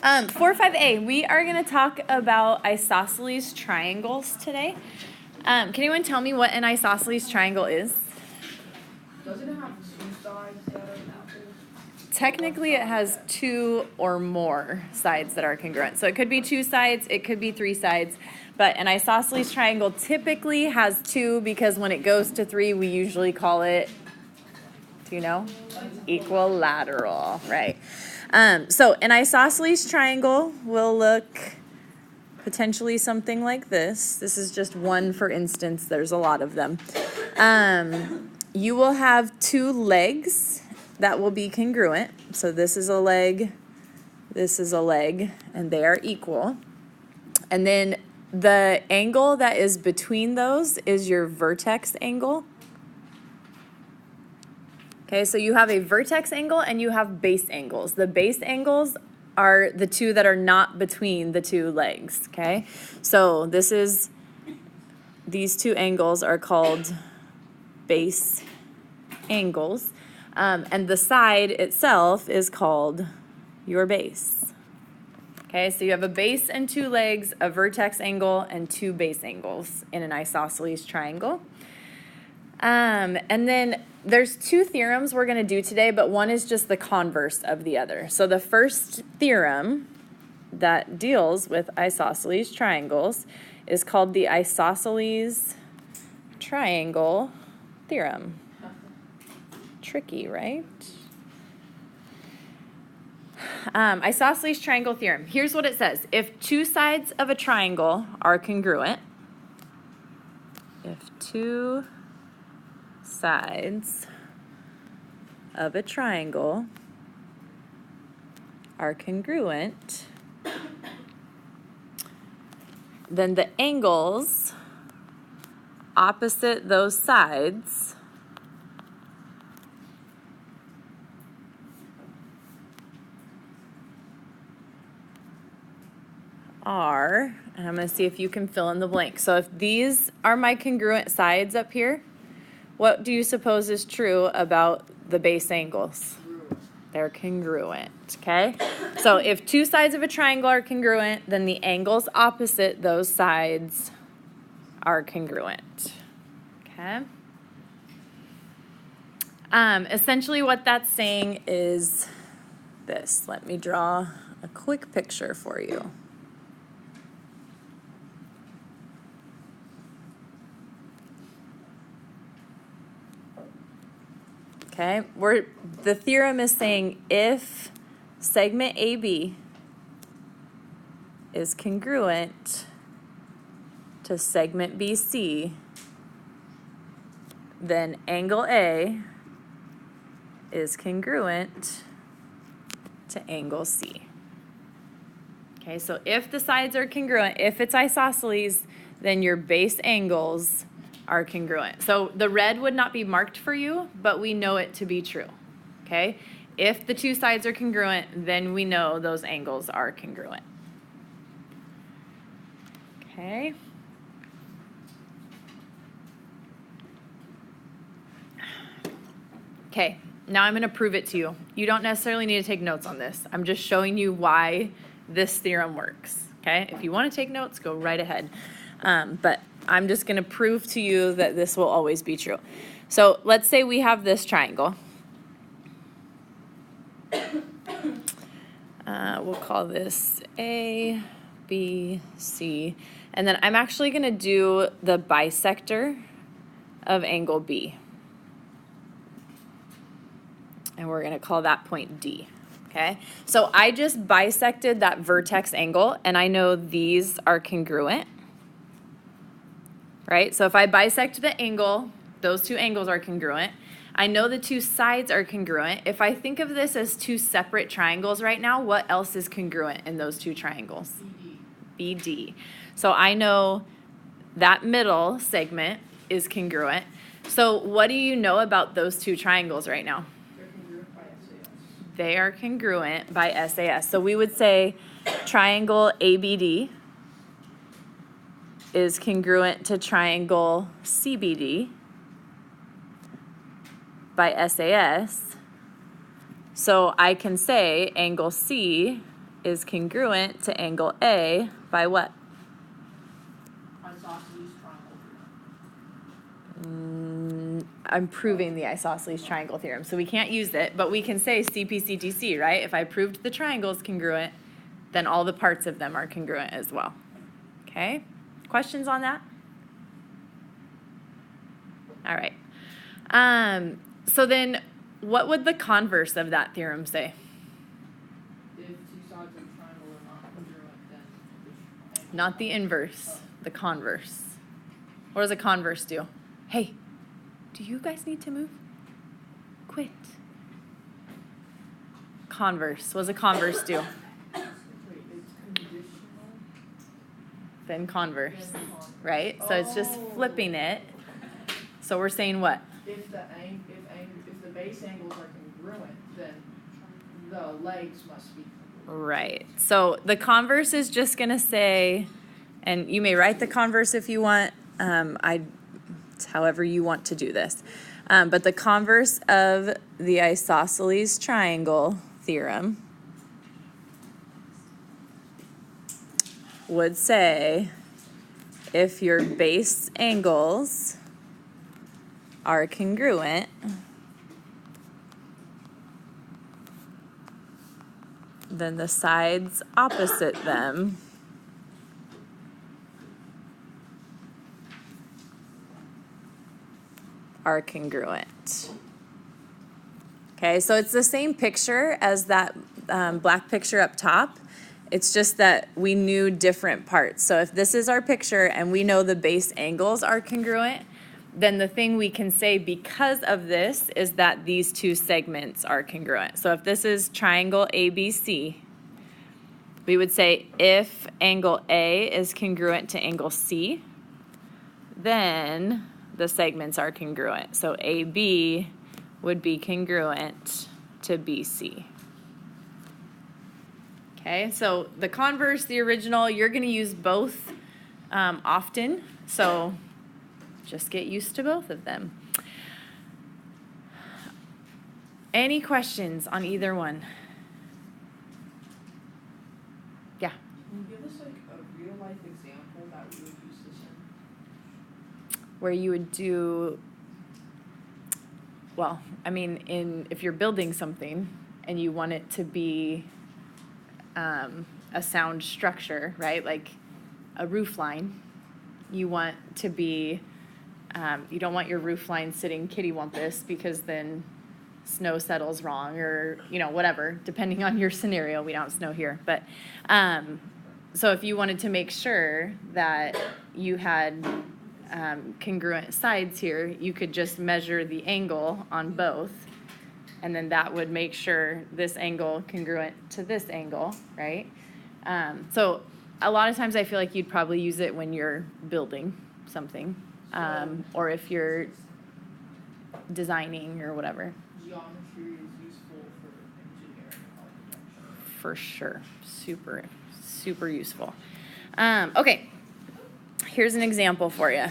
4.5a, we are going to talk about isosceles triangles today. Can anyone tell me what an isosceles triangle is? Doesn't it have two sides that are apple? Technically, it has two or more sides that are congruent. So it could be two sides, it could be three sides, but an isosceles triangle typically has two because when it goes to three, we usually call it, do you know? Equilateral, right? So an isosceles triangle will look potentially something like this. This is just one, for instance. There's a lot of them. You will have two legs that will be congruent. So this is a leg, and they are equal. And then the angle that is between those is your vertex angle. Okay, so you have a vertex angle and you have base angles. The base angles are the two that are not between the two legs, okay? So these two angles are called base angles. And the side itself is called your base. Okay, so you have a base and two legs, a vertex angle, and two base angles in an isosceles triangle. And then there's two theorems we're going to do today, but one is just the converse of the other. So the first theorem that deals with isosceles triangles is called the isosceles triangle theorem. Tricky, right? Isosceles triangle theorem. Here's what it says. If two sides of a triangle are congruent, if two sides of a triangle are congruent, then the angles opposite those sides are, and I'm going to see if you can fill in the blank. So if these are my congruent sides up here, what do you suppose is true about the base angles? They're congruent, okay? So if two sides of a triangle are congruent, then the angles opposite those sides are congruent, okay? Essentially what that's saying is this. Let me draw a quick picture for you. Okay, the theorem is saying if segment AB is congruent to segment BC, then angle A is congruent to angle C. Okay, so if the sides are congruent, if it's isosceles, then your base angles are congruent. So the red would not be marked for you, but we know it to be true, okay? If the two sides are congruent, then we know those angles are congruent. Okay. Okay, now I'm gonna prove it to you. You don't necessarily need to take notes on this. I'm just showing you why this theorem works, okay? If you wanna take notes, go right ahead. But I'm just going to prove to you that this will always be true. So let's say we have this triangle. We'll call this A, B, C. And then I'm actually going to do the bisector of angle B. And we're going to call that point D. Okay? So I just bisected that vertex angle, and I know these are congruent. Right? So if I bisect the angle, those two angles are congruent. I know the two sides are congruent. If I think of this as two separate triangles right now, what else is congruent in those two triangles? BD. So I know that middle segment is congruent. So what do you know about those two triangles right now? They are congruent by SAS. So we would say triangle ABD is congruent to triangle CBD by SAS. So I can say angle C is congruent to angle A by what? Isosceles triangle. I'm proving the isosceles triangle theorem, so we can't use it, but we can say CPCTC, right? If I proved the triangle is congruent, then all the parts of them are congruent as well. Okay? Questions on that? All right. So then, what would the converse of that theorem say? If two sides of a triangle are not congruent, then the angle Not the inverse, the converse. What does a converse do? Hey, do you guys need to move? Quit. Converse. What does a converse do? Wait, it's conditional. Then converse, Then converse. right? So it's just Oh. flipping it. So we're saying what? If the base angles are congruent, then the legs must be congruent. Right. So the converse is just going to say, and you may write the converse if you want. It's however you want to do this. But the converse of the isosceles triangle theorem would say if your base angles are congruent, then the sides opposite them are congruent. Okay, so it's the same picture as that black picture up top. It's just that we knew different parts. So if this is our picture and we know the base angles are congruent, then the thing we can say because of this is that these two segments are congruent. So if this is triangle ABC, we would say if angle A is congruent to angle C, then the segments are congruent. So AB would be congruent to BC. Okay, so the converse, the original, you're going to use both often. So just get used to both of them. Any questions on either one? Yeah. Can you give us like a real life example that we would use this in? Where you would do, well, I mean, if you're building something and you want it to be a sound structure, right? Like a roof line, you want to be, you don't want your roof line sitting kittywampus because then snow settles wrong or, whatever, depending on your scenario. We don't have snow here. But so if you wanted to make sure that you had congruent sides here, you could just measure the angle on both, and then that would make sure this angle congruent to this angle, right? So a lot of times I feel like you'd probably use it when you're building something, or if you're designing or whatever. Geometry is useful for engineering and architecture. For sure. Super, super useful. Okay, here's an example for you.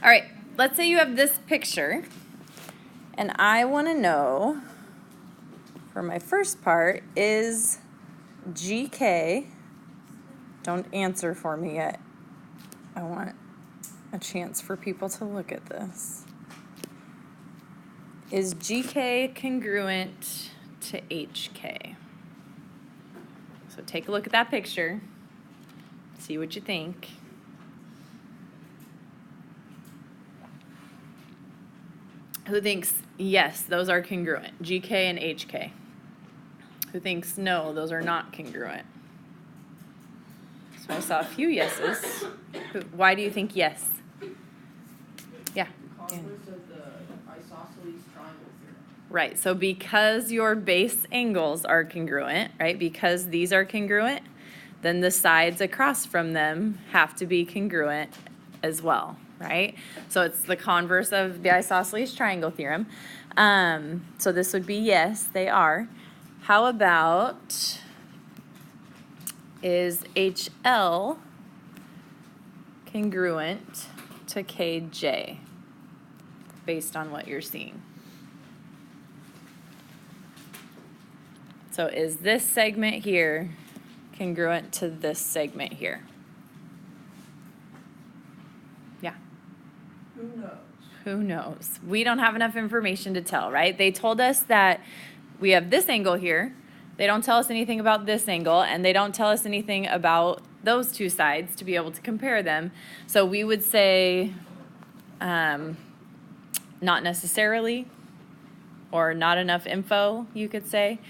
All right, let's say you have this picture, and I want to know, for my first part, is GK, don't answer for me yet, I want a chance for people to look at this. Is GK congruent to HK? So take a look at that picture, see what you think. Who thinks, yes, those are congruent, GK and HK? Who thinks, no, those are not congruent? So I saw a few yeses. Why do you think yes? Yeah. Because Converse of the Isosceles Triangle theorem. Right, so because your base angles are congruent, right, because these are congruent, then the sides across from them have to be congruent as well, right? So it's the converse of the Isosceles Triangle theorem. So this would be yes, they are. How about, is HL congruent to KJ based on what you're seeing? So is this segment here congruent to this segment here? Yeah. Who knows? Who knows? We don't have enough information to tell, right? They told us that we have this angle here. They don't tell us anything about this angle, and they don't tell us anything about those two sides to be able to compare them. So we would say not necessarily, or not enough info, you could say.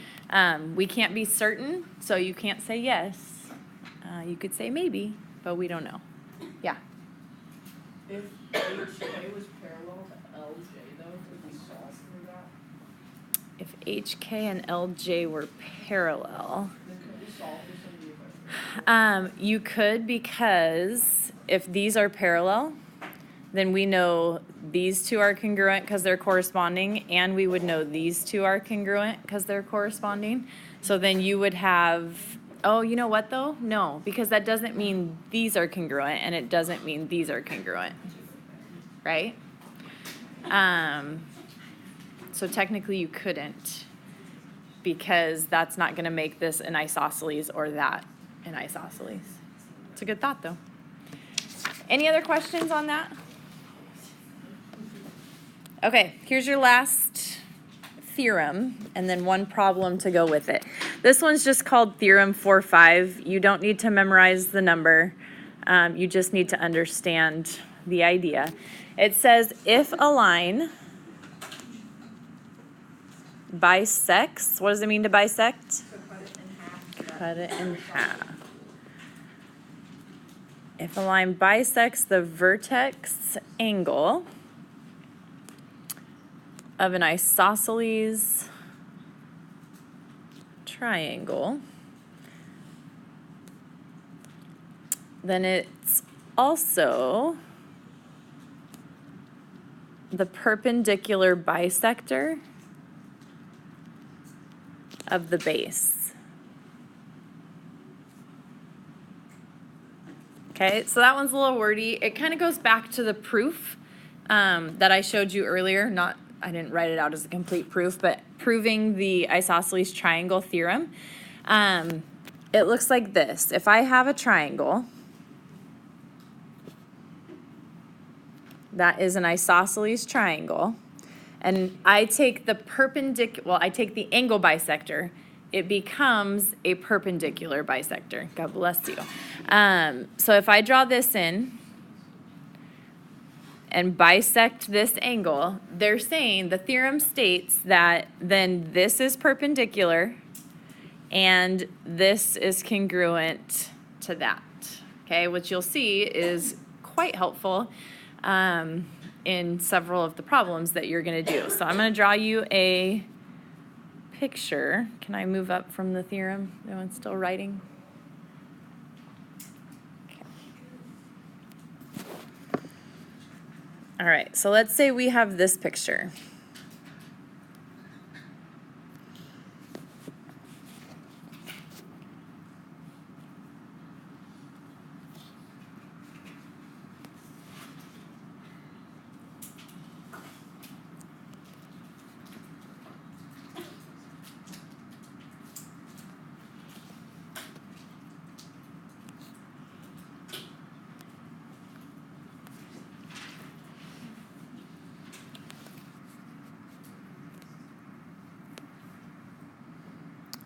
We can't be certain, so you can't say yes. You could say maybe, but we don't know. Yeah. If HK was parallel to LJ, though, could we solve for that? If HK and LJ were parallel, Then could we solve for some of the equations? you could, because if these are parallel, then we know these two are congruent because they're corresponding, and we would know these two are congruent because they're corresponding. So then you would have, oh, you know what though? No, because that doesn't mean these are congruent, and it doesn't mean these are congruent, right? So technically you couldn't, because that's not going to make this an isosceles or that an isosceles. It's a good thought though. Any other questions on that? Okay, here's your last theorem, and then one problem to go with it. This one's just called Theorem 4.5. You don't need to memorize the number. You just need to understand the idea. It says if a line bisects, what does it mean to bisect? So cut it in half. Cut it in half. If a line bisects the vertex angle of an isosceles triangle, then it's also the perpendicular bisector of the base. Okay, so that one's a little wordy. It kind of goes back to the proof that I showed you earlier. I didn't write it out as a complete proof, but proving the isosceles triangle theorem. It looks like this. If I have a triangle that is an isosceles triangle, and I take the I take the angle bisector, it becomes a perpendicular bisector. God bless you. So if I draw this in and bisect this angle, they're saying, the theorem states that then this is perpendicular and this is congruent to that, okay? Which you'll see is quite helpful in several of the problems that you're gonna do. So I'm gonna draw you a picture. Can I move up from the theorem? No one's still writing? Okay. All right, so let's say we have this picture.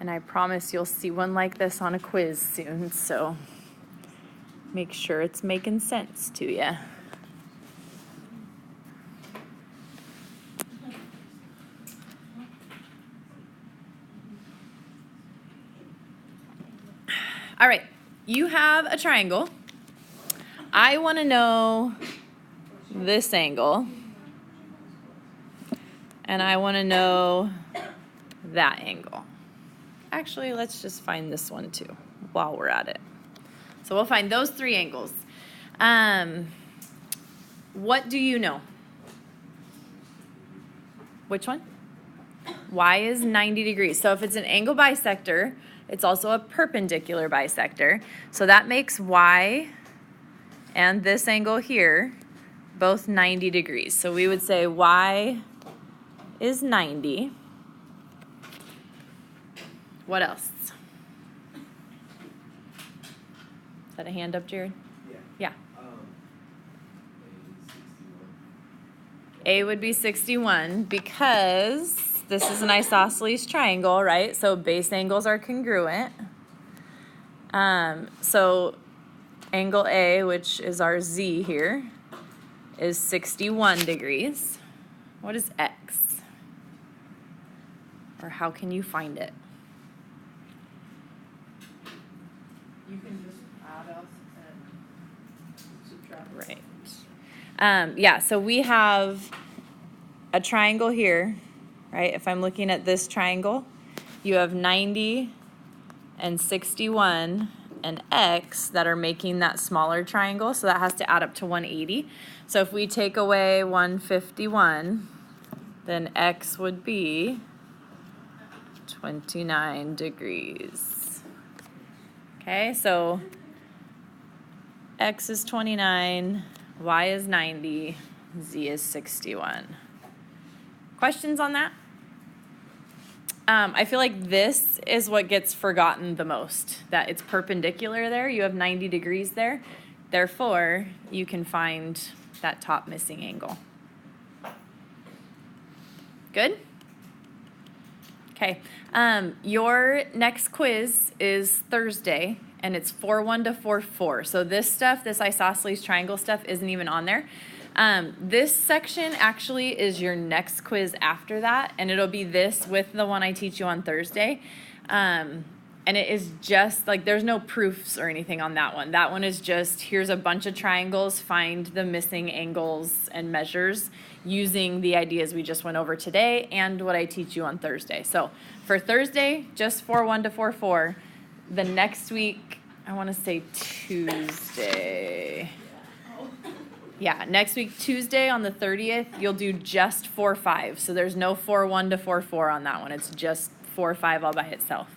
And I promise you'll see one like this on a quiz soon, so make sure it's making sense to you. All right, you have a triangle. I want to know this angle and I want to know that angle. Actually, let's just find this one too while we're at it. So we'll find those three angles. What do you know? Which one? Y is 90 degrees. So if it's an angle bisector, it's also a perpendicular bisector. So that makes Y and this angle here both 90 degrees. So we would say Y is 90. What else? Is that a hand up, Jared? Yeah. A would be 61 because this is an isosceles triangle, right? So base angles are congruent. So angle A, which is our Z here, is 61 degrees. What is X? Or how can you find it? You can just add us and subtract. Right. Yeah, so we have a triangle here, right? If I'm looking at this triangle, you have 90 and 61 and X that are making that smaller triangle, so that has to add up to 180. So if we take away 151, then X would be 29 degrees. Okay, so X is 29, Y is 90, Z is 61. Questions on that? I feel like this is what gets forgotten the most, that it's perpendicular there. You have 90 degrees there. Therefore, you can find that top missing angle. Good? Okay. Your next quiz is Thursday, and it's 4-1 to 4-4. So this stuff, this isosceles triangle stuff, isn't even on there. This section actually is your next quiz after that, and it'll be this with the one I teach you on Thursday. And it is just, like, there's no proofs or anything on that one. That one is just, here's a bunch of triangles, find the missing angles and measures using the ideas we just went over today and what I teach you on Thursday. So for Thursday, just 4-1 to 4-4. The next week, I want to say Tuesday. Yeah, next week, Tuesday on the 30th, you'll do just 4-5. So there's no 4-1 to 4-4 on that one. It's just 4-5 all by itself.